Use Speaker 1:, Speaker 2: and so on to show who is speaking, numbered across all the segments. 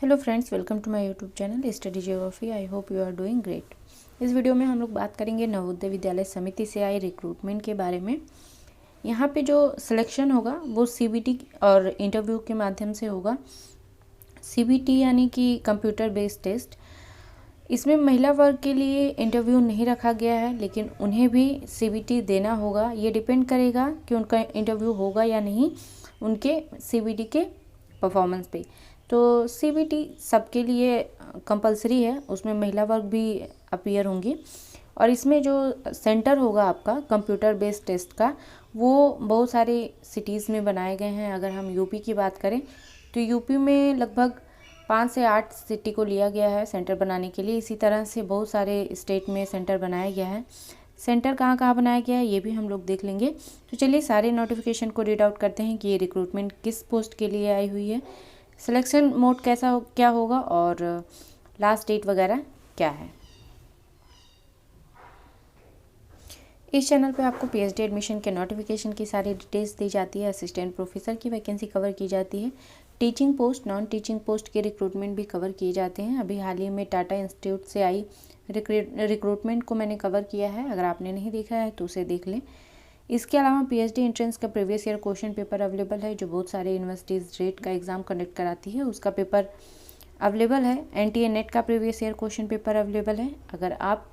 Speaker 1: Hello friends, welcome to my YouTube channel study geography. I hope you are doing great. इस video में हम लोग बात करेंगे नवोदय विद्यालय समिति से आई रिक्रूटमेंट के बारे में। यहाँ पे जो सिलेक्शन होगा वो सीबीटी और इंटरव्यू के माध्यम से होगा। सीबीटी यानी कि कंप्यूटर बेस्ड टेस्ट। इसमें महिला वर्ग के लिए इंटरव्यू नहीं रखा गया है, लेकिन उन्हें भी सीबीटी देना होगा। ये डिपेंड करेगा कि उनका इंटरव्यू होगा या नहीं उनके सीबीटी के परफॉर्मेंस पे। तो सीबीटी सबके लिए कंपलसरी है, उसमें महिला वर्ग भी अपीयर होंगी। और इसमें जो सेंटर होगा आपका कंप्यूटर बेस्ड टेस्ट का, वो बहुत सारे सिटीज़ में बनाए गए हैं। अगर हम यूपी की बात करें तो यूपी में लगभग 5 से 8 सिटी को लिया गया है सेंटर बनाने के लिए। इसी तरह से बहुत सारे स्टेट में सेंटर बनाया गया है। सेंटर कहाँ कहाँ बनाया गया है ये भी हम लोग देख लेंगे। तो चलिए सारे नोटिफिकेशन को रीड आउट करते हैं कि ये रिक्रूटमेंट किस पोस्ट के लिए आई हुई है, सिलेक्शन मोड क्या होगा और लास्ट डेट वगैरह क्या है। इस चैनल पे आपको पीएचडी एडमिशन के नोटिफिकेशन की सारी डिटेल्स दी जाती है। असिस्टेंट प्रोफेसर की वैकेंसी कवर की जाती है। Teaching post, non teaching post के रिक्रूटमेंट भी कवर किए जाते हैं। अभी हाल ही में टाटा इंस्टीट्यूट से आई रिक्रूटमेंट को मैंने कवर किया है। अगर आपने नहीं देखा है तो उसे देख लें। इसके अलावा पीएचडी एंट्रेंस का previous year question paper available है, जो बहुत सारे यूनिवर्सिटीज़ रेट का एग्ज़ाम कंडक्ट कराती है। उसका पेपर अवेलेबल है। एनटीए नेट का previous year question paper available है। अगर आप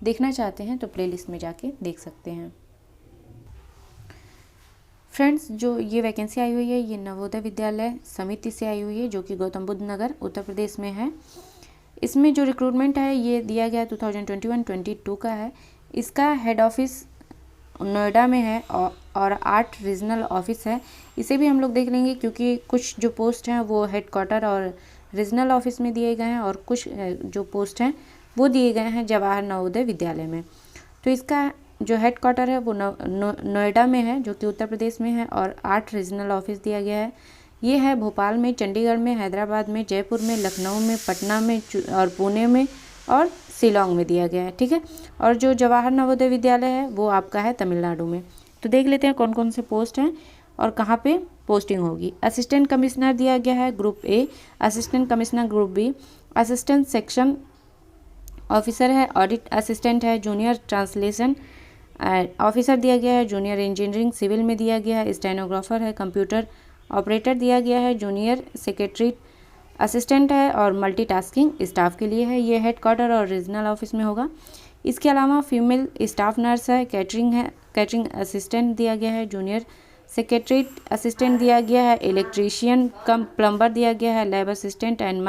Speaker 1: देखना चाहते हैं तो प्लेलिस्ट में जाके देख सकते हैं। फ्रेंड्स, जो ये वैकेंसी आई हुई है ये नवोदय विद्यालय समिति से आई हुई है, जो कि गौतम बुद्ध नगर उत्तर प्रदेश में है। इसमें जो रिक्रूटमेंट है ये दिया गया 2021-22 का है। इसका हेड ऑफिस नोएडा में है और 8 रीजनल ऑफिस है। इसे भी हम लोग देख लेंगे, क्योंकि कुछ जो पोस्ट हैं वो हेड क्वार्टर और रीजनल ऑफिस में दिए गए हैं और कुछ जो पोस्ट हैं वो दिए गए हैं जवाहर नवोदय विद्यालय में। तो इसका जो हेड क्वार्टर है वो नोएडा में है, जो कि उत्तर प्रदेश में है, और 8 रीजनल ऑफिस दिया गया है। ये है भोपाल में, चंडीगढ़ में, हैदराबाद में, जयपुर में, लखनऊ में, पटना में और पुणे में और शिलोंग में दिया गया है। ठीक है। और जो जवाहर नवोदय विद्यालय है वो आपका है तमिलनाडु में। तो देख लेते हैं कौन कौन से पोस्ट हैं और कहाँ पे पोस्टिंग होगी। असिस्टेंट कमिश्नर दिया गया है group A, assistant commissioner group B, assistant section officer है, ऑडिट असिस्टेंट है, जूनियर ट्रांसलेशन ऑफिसर दिया गया है, जूनियर इंजीनियरिंग सिविल में दिया गया है, स्टेनोग्राफर है, कंप्यूटर ऑपरेटर दिया गया है, जूनियर सेक्रेटरी असिस्टेंट है और मल्टीटास्किंग स्टाफ के लिए है। ये हेड क्वार्टर और रीजनल ऑफिस में होगा। इसके अलावा फीमेल स्टाफ नर्स है, कैटरिंग असिस्टेंट दिया गया है, जूनियर सेक्रेटरी असिस्टेंट दिया गया है, इलेक्ट्रीशियन कम प्लम्बर दिया गया है, lab assistant and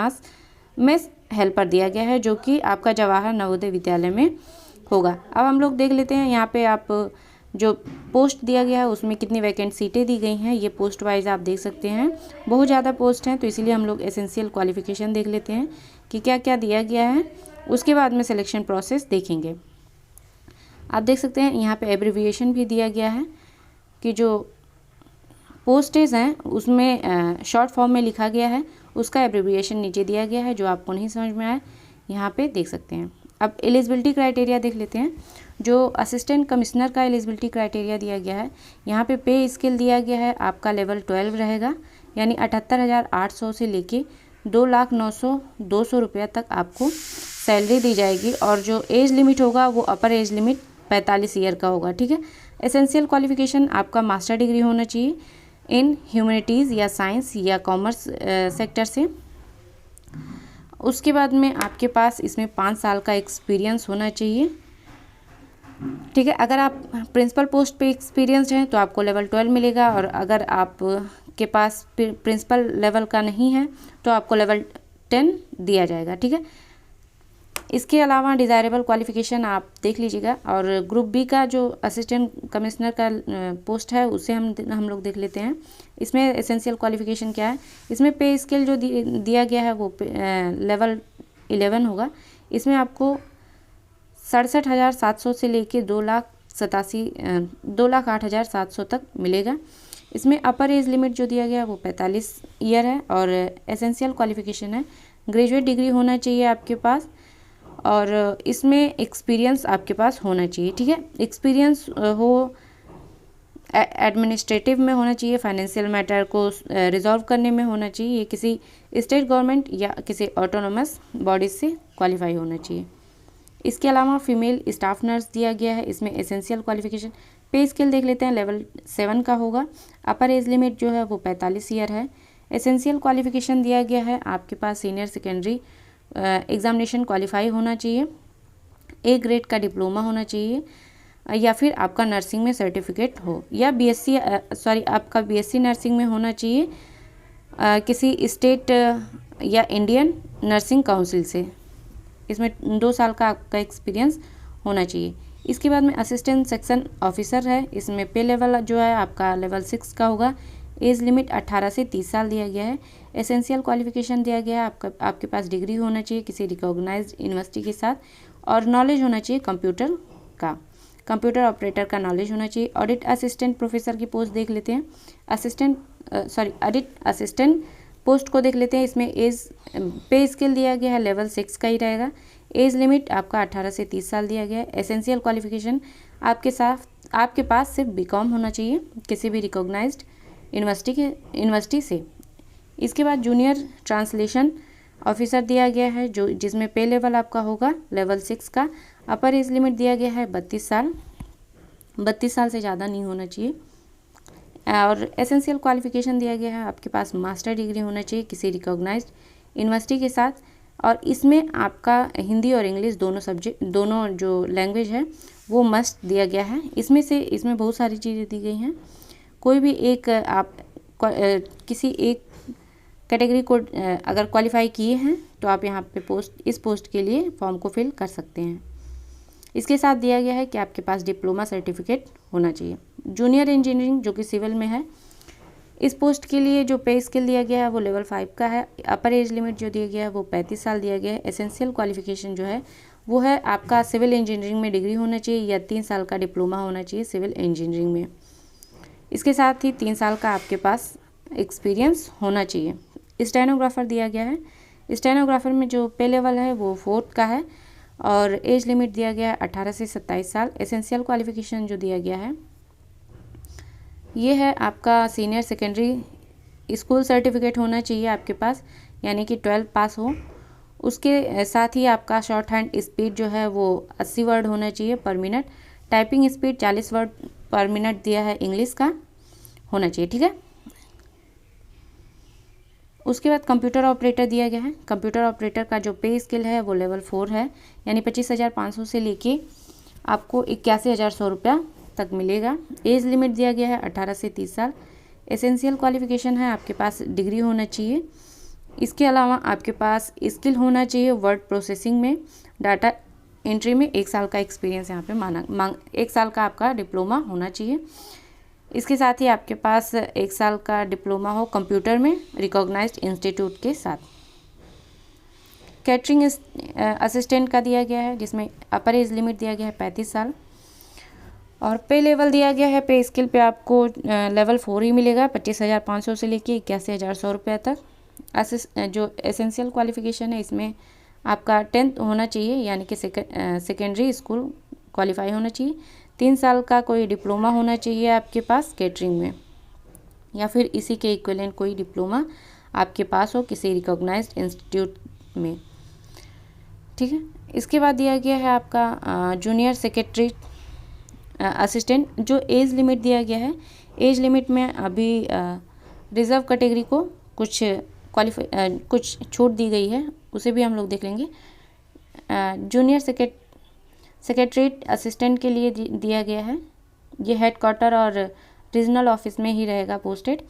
Speaker 1: mess helper दिया गया है, जो कि आपका जवाहर नवोदय विद्यालय में होगा। अब हम लोग देख लेते हैं यहाँ पे आप जो पोस्ट दिया गया है उसमें कितनी वैकेंट सीटें दी गई हैं। ये पोस्ट वाइज आप देख सकते हैं, बहुत ज़्यादा पोस्ट हैं, तो इसीलिए हम लोग एसेंशियल क्वालिफिकेशन देख लेते हैं कि क्या क्या दिया गया है। उसके बाद में सिलेक्शन प्रोसेस देखेंगे। आप देख सकते हैं यहाँ पे एब्रिविएशन भी दिया गया है कि जो पोस्टेज हैं उसमें शॉर्ट फॉर्म में लिखा गया है, उसका एब्रिविएशन नीचे दिया गया है। जो आपको नहीं समझ में आए यहाँ पे देख सकते हैं। अब एलिजिबिलिटी क्राइटेरिया देख लेते हैं। जो असिस्टेंट कमिश्नर का एलिजिबिलिटी क्राइटेरिया दिया गया है, यहाँ पे पे स्केल दिया गया है, आपका लेवल 12 रहेगा, यानी 78,800 से लेके 2,09,200 रुपया तक आपको सैलरी दी जाएगी। और जो एज लिमिट होगा वो अपर एज लिमिट 45 ईयर का होगा। ठीक है। एसेंशियल क्वालिफिकेशन आपका मास्टर डिग्री होना चाहिए इन ह्यूमैनिटीज़ या साइंस या कॉमर्स सेक्टर से। उसके बाद में आपके पास इसमें 5 साल का एक्सपीरियंस होना चाहिए। ठीक है। अगर आप प्रिंसिपल पोस्ट पे एक्सपीरियंस्ड हैं तो आपको लेवल 12 मिलेगा, और अगर आप के पास प्रिंसिपल लेवल का नहीं है तो आपको लेवल 10 दिया जाएगा। ठीक है। इसके अलावा डिज़ायरेबल क्वालिफिकेशन आप देख लीजिएगा। और ग्रुप बी का जो असिस्टेंट कमिश्नर का पोस्ट है उसे हम लोग देख लेते हैं। इसमें एसेंशियल क्वालिफिकेशन क्या है। इसमें पे स्केल जो दिया गया है वो लेवल 11 होगा। इसमें आपको 67,700 से लेके 2,08,700 तक मिलेगा। इसमें अपर एज लिमिट जो दिया गया है वो 45 ईयर है। और एसेंशियल क्वालिफिकेशन है ग्रेजुएट डिग्री होना चाहिए आपके पास, और इसमें एक्सपीरियंस आपके पास होना चाहिए। ठीक है। एक्सपीरियंस हो एडमिनिस्ट्रेटिव में होना चाहिए, फाइनेंशियल मैटर को रिजॉल्व करने में होना चाहिए, ये किसी स्टेट गवर्नमेंट या किसी ऑटोनोमस बॉडी से क्वालिफाई होना चाहिए। इसके अलावा फीमेल स्टाफ नर्स दिया गया है, इसमें एसेंशियल क्वालिफिकेशन पे स्केल देख लेते हैं, लेवल 7 का होगा। अपर एज लिमिट जो है वो 45 ईयर है। एसेंशियल क्वालिफिकेशन दिया गया है, आपके पास सीनियर सेकेंडरी एग्जामिनेशन क्वालिफाई होना चाहिए, ए ग्रेड का डिप्लोमा होना चाहिए, या फिर आपका नर्सिंग में सर्टिफिकेट हो, या आपका बीएससी नर्सिंग में होना चाहिए किसी स्टेट या इंडियन नर्सिंग काउंसिल से। इसमें 2 साल का आपका एक्सपीरियंस होना चाहिए। इसके बाद में असिस्टेंट सेक्शन ऑफिसर है, इसमें पे लेवल जो है आपका लेवल 6 का होगा। एज लिमिट 18 से 30 साल दिया गया है। एसेंशियल क्वालिफिकेशन दिया गया है, आपके पास डिग्री होना चाहिए किसी रिकॉग्नाइज्ड यूनिवर्सिटी के साथ, और नॉलेज होना चाहिए कंप्यूटर का, कंप्यूटर ऑपरेटर का नॉलेज होना चाहिए। ऑडिट असिस्टेंट प्रोफेसर की पोस्ट देख लेते हैं, ऑडिट असिस्टेंट पोस्ट को देख लेते हैं। इसमें एज पे स्केल दिया गया है, लेवल 6 का ही रहेगा। एज लिमिट आपका 18 से 30 साल दिया गया है। एसेंशियल क्वालिफिकेशन आपके पास सिर्फ बीकॉम होना चाहिए किसी भी रिकॉग्नाइज्ड यूनिवर्सिटी से। इसके बाद जूनियर ट्रांसलेशन ऑफिसर दिया गया है, जिसमें पे लेवल आपका होगा लेवल 6 का। अपर एज लिमिट दिया गया है 32 साल, 32 साल से ज़्यादा नहीं होना चाहिए। और एसेंशियल क्वालिफिकेशन दिया गया है, आपके पास मास्टर डिग्री होना चाहिए किसी रिकॉग्नाइज्ड यूनिवर्सिटी के साथ, और इसमें आपका हिंदी और इंग्लिश दोनों जो लैंग्वेज है वो मस्ट दिया गया है। इसमें बहुत सारी चीज़ें दी गई हैं, कोई भी एक आप किसी एक कैटेगरी को अगर क्वालिफाई किए हैं तो आप यहाँ पे इस पोस्ट के लिए फॉर्म को फिल कर सकते हैं। इसके साथ दिया गया है कि आपके पास डिप्लोमा सर्टिफिकेट होना चाहिए। जूनियर इंजीनियरिंग जो कि सिविल में है, इस पोस्ट के लिए जो पे स्केल दिया गया है वो लेवल 5 का है। अपर एज लिमिट जो दिया गया है वो 35 साल दिया गया है। एसेंशियल क्वालिफिकेशन जो है वो है आपका सिविल इंजीनियरिंग में डिग्री होना चाहिए या 3 साल का डिप्लोमा होना चाहिए सिविल इंजीनियरिंग में। इसके साथ ही 3 साल का आपके पास एक्सपीरियंस होना चाहिए। स्टेनोग्राफर दिया गया है, स्टेनोग्राफर में जो पे लेवल है वो 4 का है, और एज लिमिट दिया गया है 18 से 27 साल। एसेंशियल क्वालिफिकेशन जो दिया गया है ये है आपका सीनियर सेकेंडरी स्कूल सर्टिफिकेट होना चाहिए आपके पास, यानी कि 12 पास हो। उसके साथ ही आपका शॉर्ट हैंड स्पीड जो है वो 80 वर्ड होना चाहिए पर मिनट। टाइपिंग स्पीड 40 वर्ड पर मिनट दिया है, इंग्लिश का होना चाहिए, ठीक है। उसके बाद कंप्यूटर ऑपरेटर दिया गया है। कंप्यूटर ऑपरेटर का जो पे स्केल है वो लेवल 4 है, यानी 25,500 से लेके आपको 81,100 रुपया तक मिलेगा। एज लिमिट दिया गया है 18 से 30 साल। एसेंशियल क्वालिफिकेशन है आपके पास डिग्री होना चाहिए। इसके अलावा आपके पास स्किल होना चाहिए वर्ड प्रोसेसिंग में, डाटा एंट्री में 1 साल का एक्सपीरियंस यहाँ पे 1 साल का आपका डिप्लोमा होना चाहिए। इसके साथ ही आपके पास 1 साल का डिप्लोमा हो कंप्यूटर में रिकॉग्नाइज्ड इंस्टीट्यूट के साथ। कैटरिंग असिस्टेंट का दिया गया है, जिसमें अपर एज लिमिट दिया गया है 35 साल, और पे लेवल दिया गया है, पे स्केल पे आपको लेवल 4 ही मिलेगा, 25,500 से लेके 81,100 रुपये तक। जो एसेंशियल क्वालिफिकेशन है इसमें आपका 10th होना चाहिए, यानी कि सेकेंडरी स्कूल क्वालिफाई होना चाहिए। 3 साल का कोई डिप्लोमा होना चाहिए आपके पास कैटरिंग में, या फिर इसी के इक्विवेलेंट कोई डिप्लोमा आपके पास हो किसी रिकॉग्नाइज्ड इंस्टीट्यूट में, ठीक है। इसके बाद दिया गया है आपका जूनियर सेक्रेटरी असिस्टेंट। जो एज लिमिट दिया गया है, एज लिमिट में अभी रिजर्व कैटेगरी को कुछ छूट दी गई है, उसे भी हम लोग देख लेंगे। जूनियर सेक्रेटरीट असिस्टेंट के लिए दिया गया है, ये हेडक्वार्टर और रीजनल ऑफिस में ही रहेगा पोस्टेड।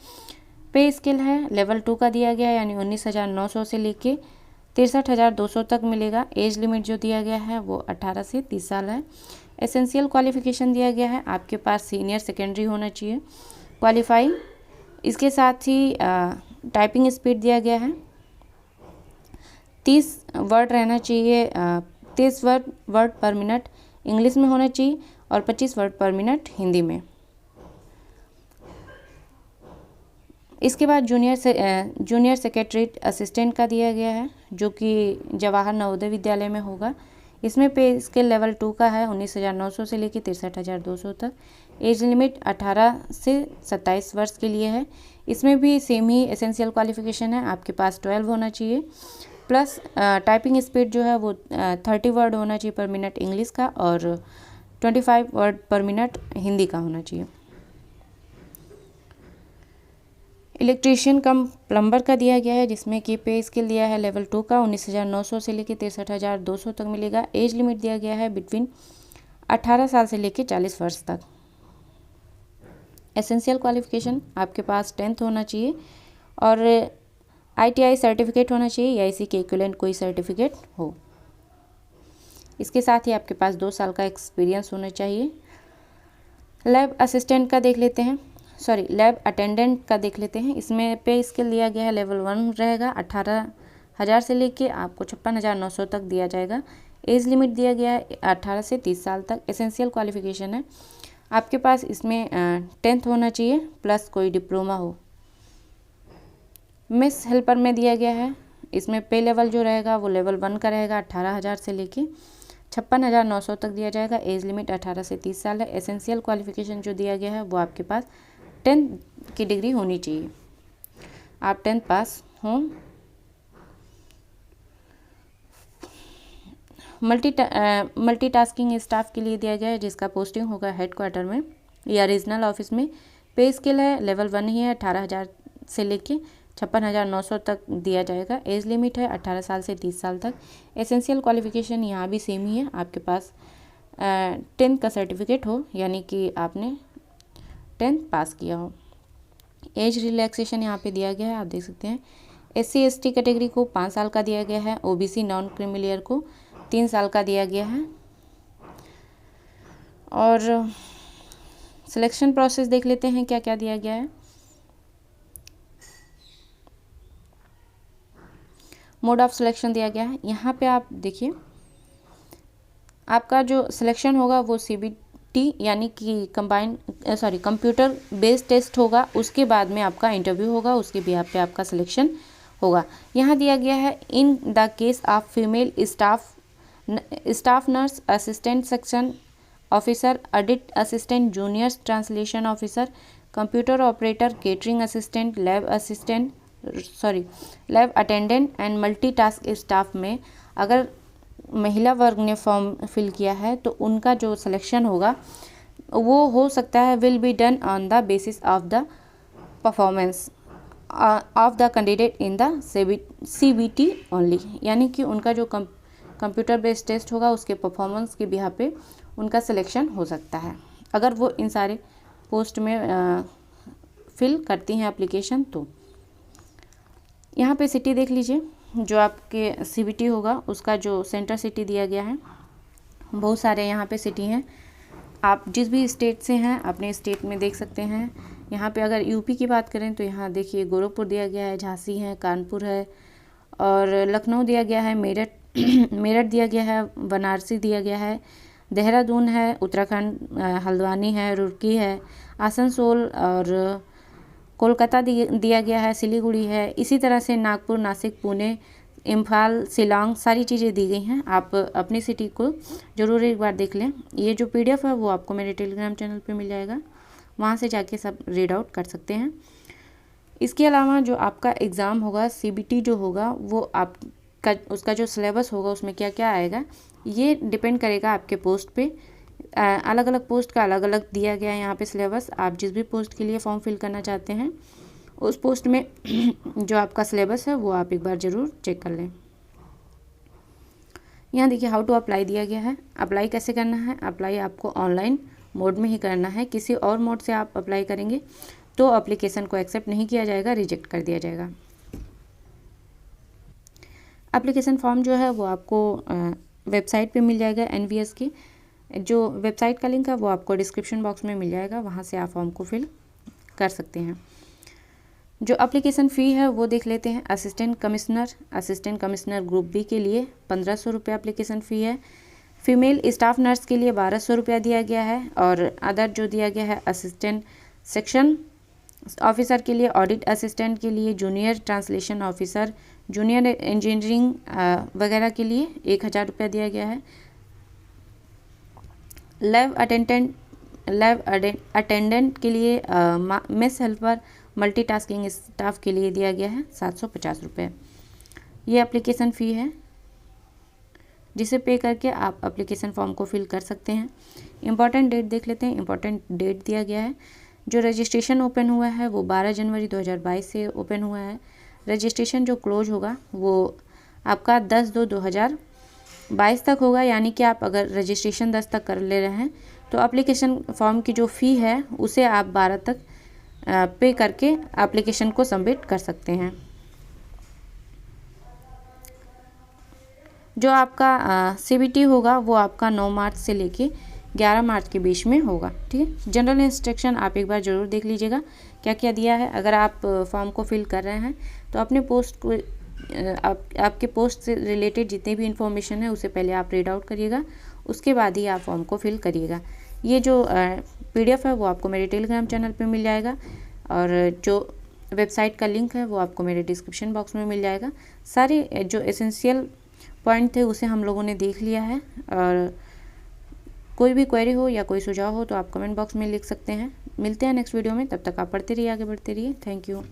Speaker 1: पे स्केल है लेवल 2 का दिया गया है, यानी 19,900 से लेके 63,200 तक मिलेगा। एज लिमिट जो दिया गया है वो 18 से 30 साल है। एसेंशियल क्वालिफिकेशन दिया गया है, आपके पास सीनियर सेकेंडरी होना चाहिए क्वालिफाई। इसके साथ ही टाइपिंग स्पीड दिया गया है 30 वर्ड रहना चाहिए, 30 वर्ड पर मिनट इंग्लिश में होना चाहिए और 25 वर्ड पर मिनट हिंदी में। इसके बाद जूनियर सेक्रेटरीट असिस्टेंट का दिया गया है, जो कि जवाहर नवोदय विद्यालय में होगा। इसमें पे स्केल लेवल 2 का है, 19,900 से लेकर 63,200 तक। एज लिमिट 18 से 27 वर्ष के लिए है। इसमें भी सेम ही एसेंशियल क्वालिफिकेशन है, आपके पास 12 होना चाहिए, प्लस टाइपिंग स्पीड जो है वो 30 वर्ड होना चाहिए पर मिनट इंग्लिश का और 25 वर्ड पर मिनट हिंदी का होना चाहिए। इलेक्ट्रीशियन कम प्लम्बर का दिया गया है, जिसमें कि पे स्केल दिया है लेवल 2 का 19,900 से लेकर 63,200 तक मिलेगा। एज लिमिट दिया गया है बिटवीन 18 साल से लेकर 40 वर्ष तक। एसेंशियल क्वालिफिकेशन आपके पास 10th होना चाहिए और ITI सर्टिफिकेट होना चाहिए या इसी के इक्विवेलेंट कोई सर्टिफिकेट हो। इसके साथ ही आपके पास 2 साल का एक्सपीरियंस होना चाहिए। लैब असिस्टेंट का देख लेते हैं, लैब अटेंडेंट का देख लेते हैं। इसमें पे स्केल दिया गया है लेवल 1 रहेगा, 18,000 से लेके आपको 56,900 तक दिया जाएगा। एज लिमिट दिया गया है 18 से 30 साल तक। एसेंशियल क्वालिफिकेशन है आपके पास इसमें 10th होना चाहिए प्लस कोई डिप्लोमा हो। मिस हेल्पर में दिया गया है, इसमें पे लेवल जो रहेगा वो लेवल 1 का रहेगा, 18,000 से लेके 56,900 तक दिया जाएगा। एज लिमिट 18 से 30 साल है। एसेंशियल क्वालिफिकेशन जो दिया गया है वो आपके पास 10th की डिग्री होनी चाहिए, आप 10th पास हों। मल्टीटास्किंग स्टाफ के लिए दिया गया है, जिसका पोस्टिंग होगा हेडक्वार्टर में या रीजनल ऑफिस में। पे स्केल है लेवल 1 ही है, 18,000 से लेके 56,900 तक दिया जाएगा। एज लिमिट है 18 साल से 30 साल तक। एसेंशियल क्वालिफिकेशन यहाँ भी सेम ही है, आपके पास 10th का सर्टिफिकेट हो, यानी कि आपने 10th पास किया हो। एज रिलैक्सेशन यहाँ पे दिया गया है, आप देख सकते हैं। SC ST कैटेगरी को 5 साल का दिया गया है, OBC नॉन क्रीमिलियर को 3 साल का दिया गया है। और सिलेक्शन प्रोसेस देख लेते हैं क्या क्या दिया गया है। मोड ऑफ सिलेक्शन दिया गया है, यहाँ पे आप देखिए आपका जो सिलेक्शन होगा वो CBT यानी कि कंप्यूटर बेस्ड टेस्ट होगा, उसके बाद में आपका इंटरव्यू होगा, उसके बिहाफ पे आपका सिलेक्शन होगा। यहाँ दिया गया है in the case of female staff nurse, assistant section officer, audit assistant, junior translation officer, computer operator, catering assistant, lab attendant and multitask staff में अगर महिला वर्ग ने फॉर्म फिल किया है तो उनका जो सिलेक्शन होगा वो हो सकता है will be done on the basis of the performance of the candidate in the CBT only, यानी कि उनका जो कंप्यूटर बेस्ड टेस्ट होगा उसके परफॉर्मेंस के बिहाफ पे उनका सिलेक्शन हो सकता है, अगर वो इन सारे पोस्ट में फिल करती हैं एप्लीकेशन। तो यहाँ पे सिटी देख लीजिए, जो आपके CBT होगा उसका जो सेंटर सिटी दिया गया है, बहुत सारे यहाँ पे सिटी हैं। आप जिस भी स्टेट से हैं अपने स्टेट में देख सकते हैं। यहाँ पे अगर यूपी की बात करें तो यहाँ देखिए गोरखपुर दिया गया है, झांसी है, कानपुर है और लखनऊ दिया गया है, मेरठ दिया गया है, बनारसी दिया गया है, देहरादून है, उत्तराखंड हल्द्वानी है, रुड़की है, आसनसोल और कोलकाता दिया गया है, सिलीगुड़ी है। इसी तरह से नागपुर, नासिक, पुणे, इम्फाल, शिलांग सारी चीज़ें दी गई हैं। आप अपनी सिटी को ज़रूर एक बार देख लें। ये जो PDF है वो आपको मेरे टेलीग्राम चैनल पे मिल जाएगा, वहाँ से जाके सब रीड आउट कर सकते हैं। इसके अलावा जो आपका एग्ज़ाम होगा CBT जो होगा वो आपका उसका जो सिलेबस होगा उसमें क्या क्या आएगा ये डिपेंड करेगा आपके पोस्ट पे। अलग अलग पोस्ट का अलग अलग दिया गया है यहाँ पे सिलेबस। आप जिस भी पोस्ट के लिए फॉर्म फिल करना चाहते हैं उस पोस्ट में जो आपका सिलेबस है वो आप एक बार ज़रूर चेक कर लें। यहाँ देखिए हाउ टू अप्लाई दिया गया है। अप्लाई कैसे करना है, अप्लाई आपको ऑनलाइन मोड में ही करना है। किसी और मोड से आप अप्लाई करेंगे तो एप्लीकेशन को एक्सेप्ट नहीं किया जाएगा, रिजेक्ट कर दिया जाएगा। एप्लीकेशन फॉर्म जो है वो आपको वेबसाइट पे मिल जाएगा। NVS की जो वेबसाइट का लिंक है वो आपको डिस्क्रिप्शन बॉक्स में मिल जाएगा, वहाँ से आप फॉर्म को फिल कर सकते हैं। जो एप्लीकेशन फ़ी है वो देख लेते हैं। असिस्टेंट कमिश्नर ग्रुप B के लिए 1500 रुपये एप्लीकेशन फ़ी है। फीमेल स्टाफ नर्स के लिए 1200 रुपया दिया गया है। और अदर जो दिया गया है असिस्टेंट सेक्शन ऑफिसर के लिए, ऑडिट असिस्टेंट के लिए, junior translation officer, junior engineering वगैरह के लिए 1000 रुपया दिया गया है। लैब लैब अटेंडेंट के लिए, मेस हेल्पर, मल्टीटास्किंग स्टाफ के लिए दिया गया है 750 रुपये। ये एप्लीकेशन फ़ी है जिसे पे करके आप एप्लीकेशन फॉर्म को फिल कर सकते हैं। इम्पॉर्टेंट डेट देख लेते हैं। इम्पॉर्टेंट डेट दिया गया है, जो रजिस्ट्रेशन ओपन हुआ है वो 12 जनवरी 2022 से ओपन हुआ है। रजिस्ट्रेशन जो क्लोज होगा वो आपका 10/2/2022 तक होगा, यानी कि आप अगर रजिस्ट्रेशन 10 तक कर ले रहे हैं तो एप्लीकेशन फॉर्म की जो फ़ी है उसे आप 12 तक पे करके एप्लीकेशन को सबमिट कर सकते हैं। जो आपका CBT होगा वो आपका 9 मार्च से लेके 11 मार्च के बीच में होगा। ठीक है, जनरल इंस्ट्रक्शन आप एक बार ज़रूर देख लीजिएगा क्या क्या दिया है। अगर आप फॉर्म को फिल कर रहे हैं तो अपने पोस्ट को आपके पोस्ट से रिलेटेड जितनी भी इन्फॉर्मेशन है उसे पहले आप रीड आउट करिएगा, उसके बाद ही आप फॉर्म को फिल करिएगा। ये जो PDF है वो आपको मेरे टेलीग्राम चैनल पे मिल जाएगा, और जो वेबसाइट का लिंक है वो आपको मेरे डिस्क्रिप्शन बॉक्स में मिल जाएगा। सारे जो एसेंशियल पॉइंट थे उसे हम लोगों ने देख लिया है, और कोई भी क्वेरी हो या कोई सुझाव हो तो आप कमेंट बॉक्स में लिख सकते हैं। मिलते हैं नेक्स्ट वीडियो में, तब तक आप पढ़ते रहिए, आगे बढ़ते रहिए। Thank you.